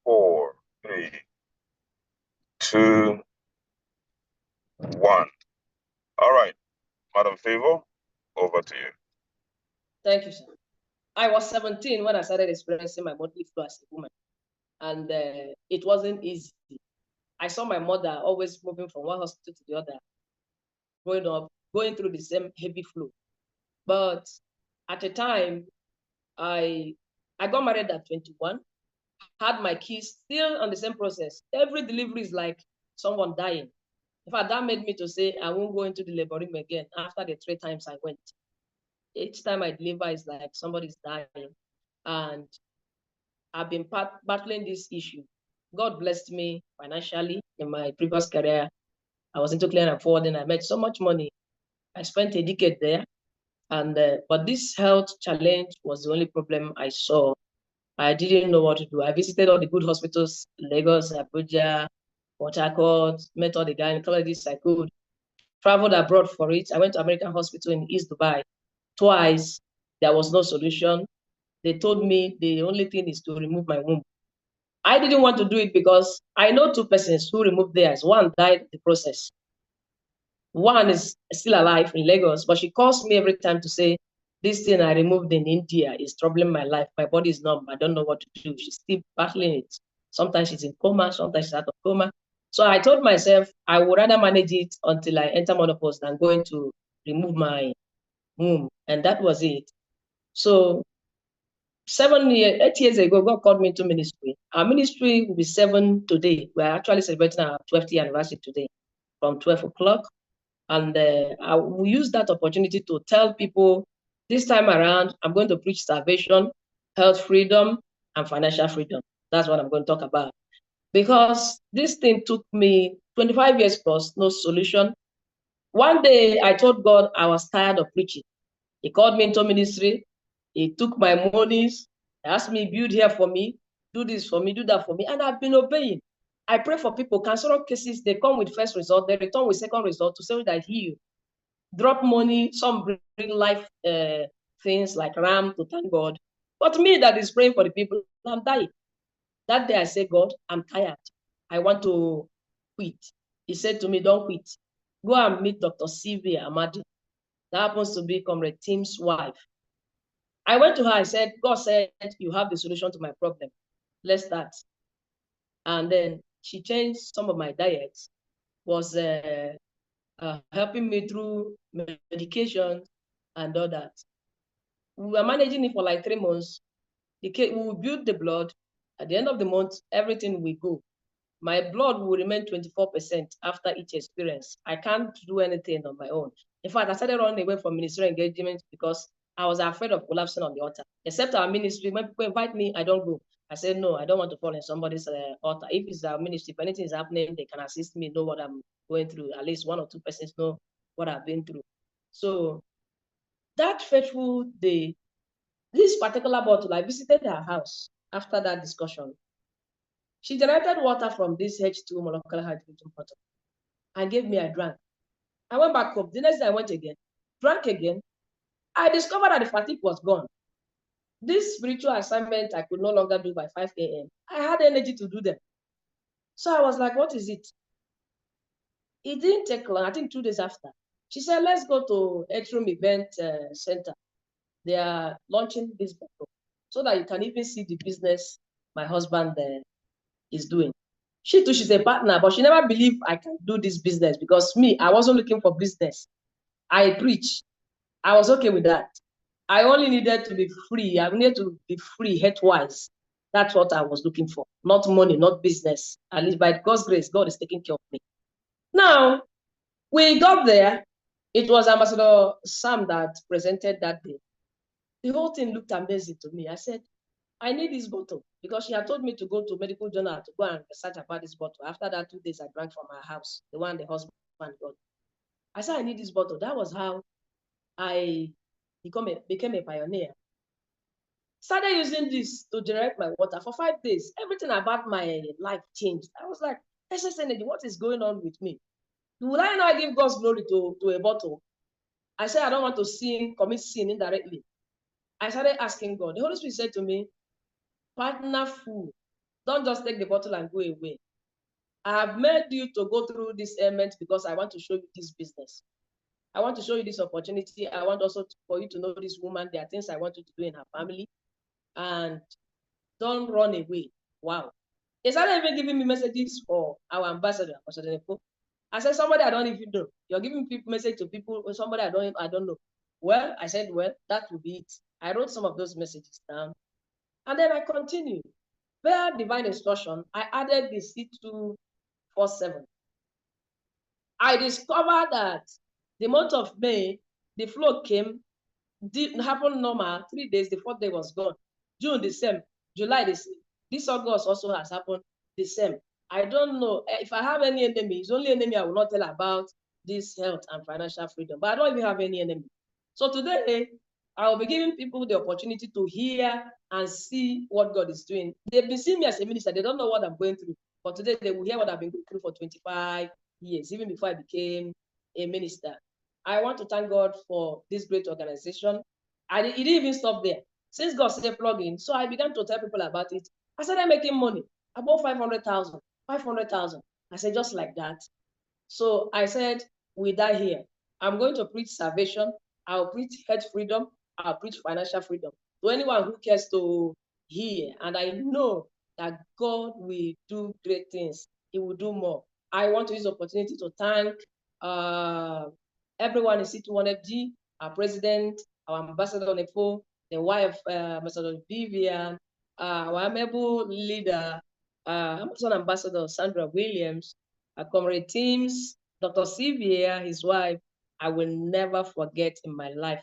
4, 3, 2, 1. All right, Madam Favour, over to you. Thank you, sir. I was 17 when I started experiencing my monthly flow as a woman, and it wasn't easy. I saw my mother always moving from one hospital to the other, growing up, going through the same heavy flow. But at the time, I got married at 21, had my kids, still on the same process. Every delivery is like someone dying. In fact, that made me to say I won't go into the labor room again after the 3 times I went. Each time I deliver is like somebody's dying. And I've been battling this issue. God blessed me financially in my previous career. I was into clearing and forwarding. I made so much money. I spent a decade there. And but this health challenge was the only problem I saw. I didn't know what to do. I visited all the good hospitals, Lagos, Abuja, Port Harcourt, met all the gynecologists I could, traveled abroad for it. I went to American Hospital in East Dubai twice. There was no solution. They told me the only thing is to remove my womb. I didn't want to do it because I know 2 persons who removed theirs. One died in the process. One is still alive in Lagos, but she calls me every time to say, this thing I removed in India is troubling my life. My body is numb. I don't know what to do. She's still battling it. Sometimes she's in coma, sometimes she's out of coma. So I told myself I would rather manage it until I enter menopause than going to remove my womb. And that was it. So 8 years ago, God called me into ministry. Our ministry will be 7 today. We're actually celebrating our 12th year anniversary today from 12 o'clock. And I will use that opportunity to tell people this time around, I'm going to preach salvation, health freedom, and financial freedom. That's what I'm going to talk about. Because this thing took me 25 years plus, no solution. One day I told God I was tired of preaching. He called me into ministry. He took my monies. He asked me, build here for me, do this for me, do that for me. And I've been obeying. I pray for people, cancerous cases, they come with first result, they return with second result to say that I heal. Drop money, some bring life things like ram to thank God. But me that is praying for the people, I'm dying. That day I say, God, I'm tired. I want to quit. He said to me, don't quit. Go and meet Dr. Sylvia Amadi. That happens to be Comrade Tim's wife. I went to her, I said, God said, you have the solution to my problem. Let's start. And then she changed some of my diets, was helping me through medication and all that. We were managing it for like 3 months. We will build the blood. At the end of the month, everything will go. My blood will remain 24% after each experience. I can't do anything on my own. In fact, I started running away from ministerial engagement because I was afraid of collapsing on the altar. Except our ministry, when people invite me, I don't go. I said, no, I don't want to fall in somebody's altar. If it's our ministry, if anything is happening, they can assist me, know what I'm going through. At least 1 or 2 persons know what I've been through. So that fateful day, this particular bottle, I visited her house after that discussion. She generated water from this H2 molecular hydrogen bottle and gave me a drink. I went back home. The next day I went again, drank again. I discovered that the fatigue was gone. This spiritual assignment I could no longer do by 5 a.m. I had energy to do them. So I was like, what is it? It didn't take long, I think 2 days after. She said, let's go to Atrium Event Center. They are launching this bottle so that you can even see the business my husband is doing. She too, she's a partner, but she never believed I can do this business because me, I wasn't looking for business. I preach. I was okay with that. I only needed to be free. I needed to be free health-wise. That's what I was looking for. Not money, not business. At least by God's grace, God is taking care of me. Now, we got there. It was Ambassador Sam that presented that day. The whole thing looked amazing to me. I said, I need this bottle because she had told me to go to medical journal to go and research about this bottle. After that 2 days, I drank from her house, the one the husband got. I said, I need this bottle. That was how I became a pioneer. Started using this to generate my water for 5 days. Everything about my life changed. I was like, SS Energy, what is going on with me? Would I now give God's glory to a bottle? I said, I don't want to commit sin indirectly. I started asking God. The Holy Spirit said to me, partner food Don't just take the bottle and go away. I have made you to go through this element because I want to show you this business. I want to show you this opportunity. I want also for you to know this woman. There are things I want you to do in her family. And don't run away. Wow. They started even giving me messages for our ambassador, Pastor Favour. I said, somebody I don't even know. You're giving people message to people, somebody I don't know. Well, I said, well, that will be it. I wrote some of those messages down. And then I continued. Via divine instruction, I added the C247. I discovered that the month of May, the flow came, didn't happen normal, 3 days, the 4th day was gone. June, the same. July, the same. This August also has happened the same. I don't know. If I have any enemy, it's only enemy I will not tell about this health and financial freedom. But I don't even have any enemy. So today, I will be giving people the opportunity to hear and see what God is doing. They've been seeing me as a minister. They don't know what I'm going through. But today, they will hear what I've been going through for 25 years, even before I became a minister. I want to thank God for this great organization. It didn't even stop there. Since God said plug in, so I began to tell people about it. I started making money, about 500,000, 500,000. I said, just like that. So I said, we die here. I'm going to preach salvation. I'll preach health freedom. I'll preach financial freedom to anyone who cares to hear. And I know that God will do great things. He will do more. I want to use the opportunity to thank everyone in C21FG, our president, our ambassador on the phone, the wife, Ambassador Vivian, our amiable leader, Amazon Ambassador Sandra Williams, our comrade teams, Dr. Sylvia, his wife. I will never forget in my life.